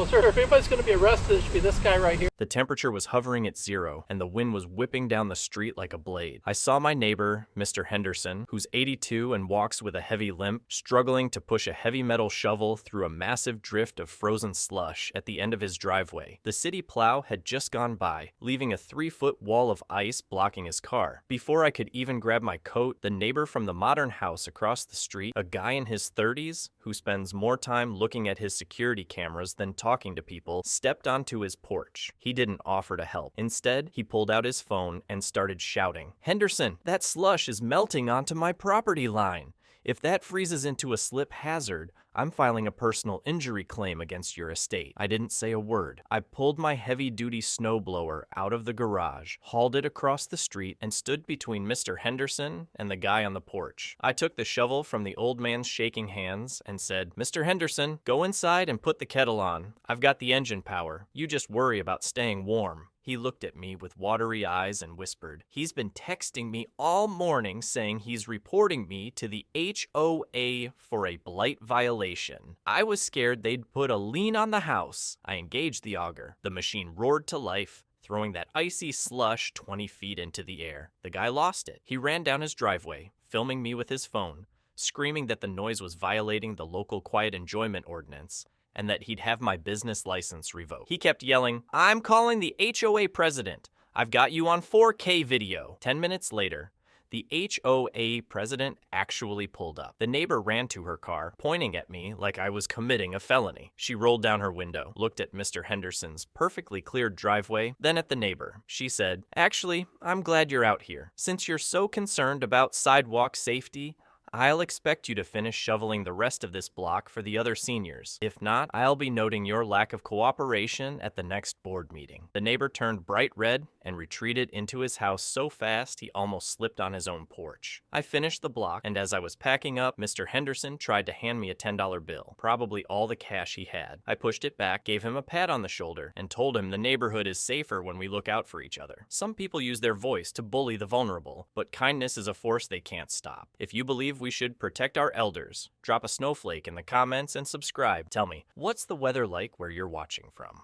Well, sir, if anybody's going to be arrested, it should be this guy right here. The temperature was hovering at 0, and the wind was whipping down the street like a blade. I saw my neighbor, Mr. Henderson, who's 82 and walks with a heavy limp, struggling to push a heavy metal shovel through a massive drift of frozen slush at the end of his driveway. The city plow had just gone by, leaving a 3-foot wall of ice blocking his car. Before I could even grab my coat, the neighbor from the modern house across the street, a guy in his 30s who spends more time looking at his security cameras than talking to people, stepped onto his porch. He didn't offer to help. Instead, he pulled out his phone and started shouting, "Henderson, that slush is melting onto my property line. If that freezes into a slip hazard, I'm filing a personal injury claim against your estate." I didn't say a word. I pulled my heavy-duty snowblower out of the garage, hauled it across the street, and stood between Mr. Henderson and the guy on the porch. I took the shovel from the old man's shaking hands and said, "Mr. Henderson, go inside and put the kettle on. I've got the engine power. You just worry about staying warm." He looked at me with watery eyes and whispered, "He's been texting me all morning saying he's reporting me to the HOA for a blight violation." I was scared they'd put a lien on the house. I engaged the auger. The machine roared to life, throwing that icy slush 20 feet into the air. The guy lost it. He ran down his driveway, filming me with his phone, screaming that the noise was violating the local quiet enjoyment ordinance, and that he'd have my business license revoked. He kept yelling, "I'm calling the HOA president. I've got you on 4K video." 10 minutes later, the HOA president actually pulled up. The neighbor ran to her car, pointing at me like I was committing a felony. She rolled down her window, looked at Mr. Henderson's perfectly cleared driveway, then at the neighbor. She said, "Actually, I'm glad you're out here. Since you're so concerned about sidewalk safety, I'll expect you to finish shoveling the rest of this block for the other seniors. If not, I'll be noting your lack of cooperation at the next board meeting." The neighbor turned bright red and retreated into his house so fast he almost slipped on his own porch. I finished the block, and as I was packing up, Mr. Henderson tried to hand me a $10 bill, probably all the cash he had. I pushed it back, gave him a pat on the shoulder, and told him the neighborhood is safer when we look out for each other. Some people use their voice to bully the vulnerable, but kindness is a force they can't stop. If you believe we should protect our elders, drop a snowflake in the comments and subscribe. Tell me, what's the weather like where you're watching from?